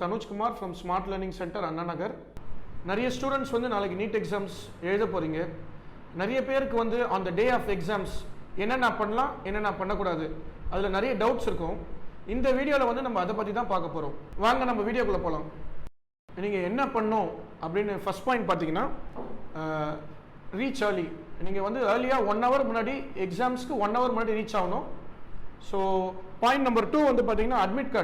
Tanuj Kumar from Smart Learning Center, Anna Nagar. நிறைய students வந்து நாளைக்கு நீட் எக்ஸாம்ஸ் எழுத போகிறீங்க. நிறைய பேருக்கு வந்து on the day of exams என்னென்ன பண்ணலாம் என்னென்ன பண்ணக்கூடாது அதில் நிறைய டவுட்ஸ் இருக்கும். இந்த வீடியோவில் வந்து நம்ம அதை பற்றி தான் பார்க்க போகிறோம். வாங்க நம்ம வீடியோக்குள்ளே போகலாம். நீங்கள் என்ன பண்ணணும் அப்படின்னு ஃபஸ்ட் பாயிண்ட் பார்த்தீங்கன்னா ரீச் ஏர்லி. நீங்கள் வந்து ஏர்லியாக 1 hour முன்னாடி எக்ஸாம்ஸ்க்கு 1 hour முன்னாடி ரீச் ஆகணும். ஸோ பாயிண்ட் நம்பர் 2 வந்து பார்த்தீங்கன்னா அட்மிட்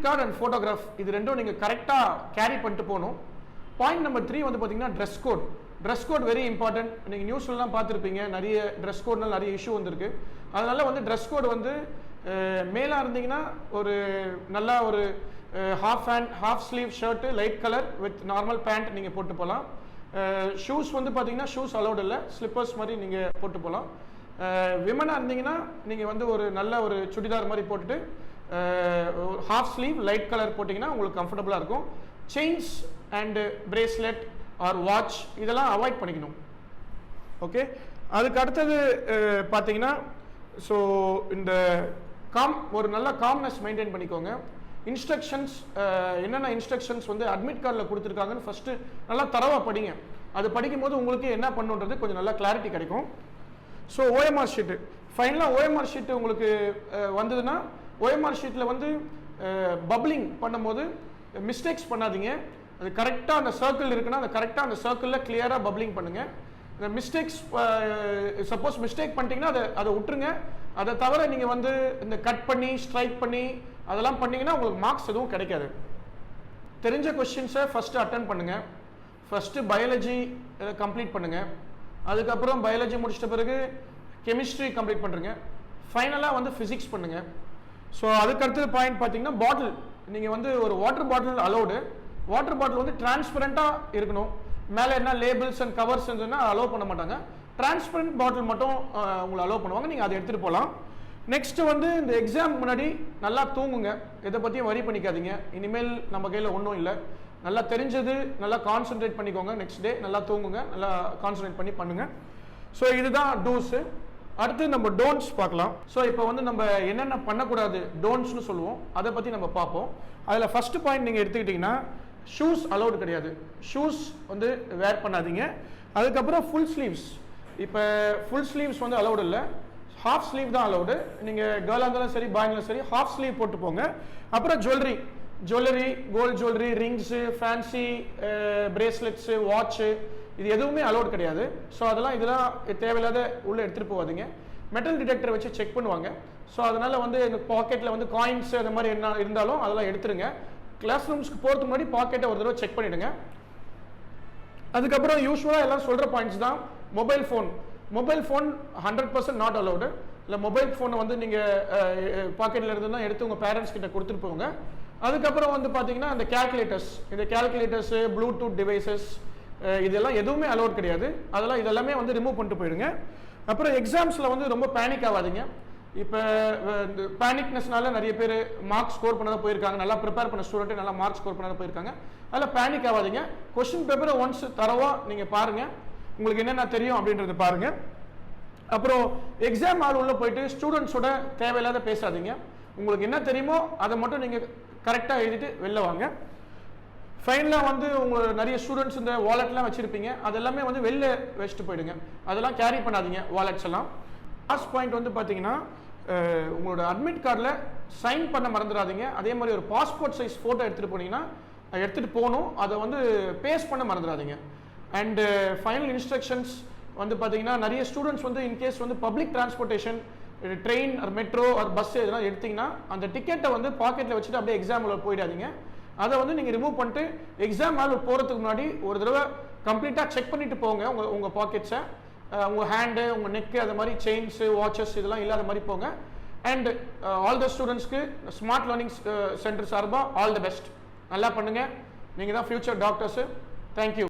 கார்டு அண்ட் ஃபோட்டோகிராஃப் இது ரெண்டும் நீங்கள் கரெக்டாக கேரி பண்ணிட்டு போகணும். பாயிண்ட் நம்பர் 3 வந்து பார்த்தீங்கன்னா ட்ரெஸ் கோட் வெரி இம்பார்ட்டன்ட். நீங்கள் நியூஸ்லாம் பார்த்துருப்பீங்க, நிறைய ட்ரெஸ் கோட்னால நிறைய இஷ்யூ வந்திருக்கு. அதனால வந்து ட்ரெஸ் கோட் வந்து மேலாக இருந்தீங்கன்னா ஒரு நல்லா ஒரு half sleeve shirt light colour with normal pant நீங்கள் போட்டு போகலாம். ஷூஸ் வந்து பார்த்தீங்கன்னா ஷூஸ் அலௌட் இல்லை, ஸ்லிப்பர்ஸ் மாதிரி நீங்கள் போட்டு போகலாம். விமனாக இருந்தீங்கன்னா நீங்கள் வந்து ஒரு நல்ல ஒரு சுடிதார் மாதிரி போட்டுட்டு ஹாஃப் ஸ்லீவ் லைட் கலர் போட்டிங்கன்னா உங்களுக்கு கம்ஃபர்டபுளாக இருக்கும். Chains and bracelet or watch இதெல்லாம் அவாய்ட் பண்ணிக்கணும். ஓகே, அதுக்கு அடுத்தது பார்த்தீங்கன்னா ஸோ இந்த ஒரு நல்ல காம்னஸ் மெயின்டைன் பண்ணிக்கோங்க. இன்ஸ்ட்ரக்ஷன்ஸ் என்னென்ன இன்ஸ்ட்ரக்ஷன்ஸ் வந்து அட்மிட் கார்டில் கொடுத்துருக்காங்கன்னு ஃபஸ்ட்டு நல்லா தரவாக படிங்க. அது படிக்கும்போது உங்களுக்கு என்ன பண்ணுன்றது கொஞ்சம் நல்லா கிளாரிட்டி கிடைக்கும். ஸோ ஓஎம்ஆர் ஷீட்டு ஃபைனலாக ஓஎம்ஆர் ஷீட்டு உங்களுக்கு வந்ததுன்னா ஓஎம்ஆர் ஷீட்டில் வந்து பப்ளிங் பண்ணும்போது மிஸ்டேக்ஸ் பண்ணாதீங்க. அது கரெக்டாக அந்த சர்க்கிள் இருக்குன்னா அந்த கரெக்டாக அந்த சர்க்கிளில் கிளியராக பப்ளிங் பண்ணுங்கள். இந்த மிஸ்டேக்ஸ் சப்போஸ் மிஸ்டேக் பண்ணிட்டீங்கன்னா அதை விட்டுருங்க. அதை தவிர நீங்கள் வந்து இந்த கட் பண்ணி ஸ்ட்ரைக் பண்ணி அதெல்லாம் பண்ணிங்கன்னா உங்களுக்கு மார்க்ஸ் எதுவும் கிடைக்காது. தெரிஞ்ச கொஸ்டின்ஸை ஃபஸ்ட்டு அட்டன் பண்ணுங்கள். ஃபஸ்ட்டு பயாலஜி கம்ப்ளீட் பண்ணுங்கள். அதுக்கப்புறம் பயாலஜி முடிச்சிட்ட பிறகு கெமிஸ்ட்ரி கம்ப்ளீட் பண்ணுறீங்க. ஃபைனலாக வந்து ஃபிசிக்ஸ் பண்ணுங்கள். ஸோ அதுக்கடுத்தது பாயிண்ட் பார்த்தீங்கன்னா பாட்டில். நீங்கள் வந்து ஒரு water bottle allowed. Water bottle வந்து டிரான்ஸ்பரண்ட்டாக இருக்கணும். மேலே என்ன லேபிள்ஸ் அண்ட் கவர்ஸ் இருந்ததுன்னா அலோவ் பண்ண மாட்டாங்க. டிரான்ஸ்பரண்ட் பாட்டில் மட்டும் உங்களை அலோவ் பண்ணுவாங்க. நீங்கள் அதை எடுத்துகிட்டு போகலாம். நெக்ஸ்ட்டு வந்து இந்த எக்ஸாம் முன்னாடி நல்லா தூங்குங்க. எதை பற்றியும் வரி பண்ணிக்காதீங்க. இனிமேல் நம்ம கையில் ஒன்றும் இல்லை. நல்லா தெரிஞ்சது நல்லா கான்சென்ட்ரேட் பண்ணிக்கோங்க. நெக்ஸ்ட் டே நல்லா தூங்குங்க, நல்லா கான்சென்ட்ரேட் பண்ணி பண்ணுங்கள். ஸோ இதுதான் டூஸு. அடுத்து நம்ம டோன்ட்ஸ் பார்க்கலாம். ஸோ இப்போ வந்து நம்ம என்னென்ன பண்ணக்கூடாது டோன்ட்ஸ்னு சொல்லுவோம், அதை பற்றி நம்ம பார்ப்போம். அதில் ஃபஸ்ட்டு பாயிண்ட் நீங்கள் எடுத்துக்கிட்டிங்கன்னா ஷூஸ் அலௌடு கிடையாது. ஷூஸ் வந்து வேர் பண்ணாதீங்க. அதுக்கப்புறம் ஃபுல் ஸ்லீவ்ஸ். இப்போ ஃபுல் ஸ்லீவ்ஸ் வந்து அலௌடு இல்லை, ஹாஃப் ஸ்லீவ் தான் அலௌடு. நீங்கள் கேர்ளாக இருந்தாலும் சரி பாயாக இருந்தாலும் சரி ஹாஃப் ஸ்லீவ் போட்டு போங்க. அப்புறம் jewellery gold jewellery, rings, fancy bracelets, watch இது எதுவுமே அலௌட் கிடையாது. ஸோ இதெல்லாம் தேவையில்லாத உள்ளே எடுத்துகிட்டு போகாதீங்க. மெட்டல் டிடெக்டர் வச்சு செக் பண்ணுவாங்க. ஸோ அதனால் வந்து இந்த பாக்கெட்டில் வந்து காயின்ஸ் அந்த மாதிரி என்ன இருந்தாலும் அதெல்லாம் எடுத்துருங்க. கிளாஸ் ரூம்ஸ்க்கு போகிறதுக்கு முன்னாடி பாக்கெட்டை ஒரு தடவை செக் பண்ணிவிடுங்க. அதுக்கப்புறம் யூஸ்வலாக எல்லாம் சொல்கிற பாயிண்ட்ஸ் தான். Mobile phone 100% not allowed. இல்லை மொபைல் ஃபோனை வந்து நீங்கள் பாக்கெட்டில் இருந்துன்னா எடுத்து உங்கள் பேரண்ட்ஸ் கிட்ட கொடுத்துட்டு போங்க. அதுக்கப்புறம் வந்து பார்த்தீங்கன்னா இந்த கேல்குலேட்டர்ஸு ப்ளூடூத் டிவைசஸ் இதெல்லாம் எதுவுமே அலௌட் கிடையாது. இதெல்லாமே வந்து ரிமூவ் பண்ணிட்டு போயிடுங்க. அப்புறம் எக்ஸாம்ஸில் வந்து ரொம்ப பேனிக் ஆகாதீங்க. இப்போ இந்த பேனிக்னஸ்னால நிறைய பேர் மார்க் ஸ்கோர் பண்ணாத போயிருக்காங்க. நல்லா ப்ரிப்பேர் பண்ண ஸ்டூடெண்ட்டு நல்லா மார்க் ஸ்கோர் பண்ணாத போயிருக்காங்க. அதில் பேனிக் ஆகாதீங்க. கொஸ்டின் பேப்பரை ஒன்ஸ் தரவாக நீங்கள் பாருங்கள். உங்களுக்கு என்னென்ன தெரியும் அப்படின்றத பாருங்கள். அப்புறம் எக்ஸாம் ஹால் உள்ள போயிட்டு ஸ்டூடெண்ட்ஸோட தேவையில்லாத பேசாதீங்க. உங்களுக்கு என்ன தெரியுமோ அதை மட்டும் நீங்கள் கரெக்டாக எழுதிட்டு வெளில வாங்க. ஃபைனலாக வந்து உங்கள் நிறைய ஸ்டூடெண்ட்ஸ் இந்த வாலெட்லாம் வச்சுருப்பீங்க, அதெல்லாமே வந்து வெளில வச்சுட்டு போயிடுங்க. அதெல்லாம் கேரி பண்ணாதீங்க வாலெட்ஸ் எல்லாம். லாஸ்ட் பாயிண்ட் வந்து பார்த்தீங்கன்னா உங்களோட அட்மிட் கார்டில் சைன் பண்ண மறந்துடாதீங்க. அதே மாதிரி ஒரு பாஸ்போர்ட் சைஸ் ஃபோட்டோ எடுத்துகிட்டு போனீங்கன்னா எடுத்துகிட்டு போகணும். அதை வந்து பேஸ்ட் பண்ண மறந்துடாதீங்க. அண்டு ஃபைனல் இன்ஸ்ட்ரக்ஷன்ஸ் வந்து பார்த்தீங்கன்னா நிறைய ஸ்டூடெண்ட்ஸ் வந்து இன்கேஸ் வந்து public transportation train or metro or bus இதெல்லாம் எடுத்திங்கன்னா அந்த டிக்கெட்டை வந்து பாக்கெட்டில் வச்சுட்டு அப்படியே எக்ஸாமில் போயிடாதீங்க. அதை வந்து நீங்கள் ரிமூவ் பண்ணிட்டு எக்ஸாம் ஹால் போகிறதுக்கு முன்னாடி ஒரு தடவை கம்ப்ளீட்டாக செக் பண்ணிட்டு போங்க. உங்கள் பாக்கெட்ஸை, உங்கள் ஹேண்டு, உங்கள் நெக்கு, அது மாதிரி செயின்ஸு, வாட்சஸ் இதெல்லாம் இல்லாத மாதிரி போங்க. அண்ட் ஆல் த ஸ்டூடெண்ட்ஸ்க்கு ஸ்மார்ட் லேர்னிங் சென்டர் சார்பாக ஆல் த பெஸ்ட். நல்லா பண்ணுங்கள். நீங்கள் தான் ஃபியூச்சர் டாக்டர்ஸு. தேங்க்யூ.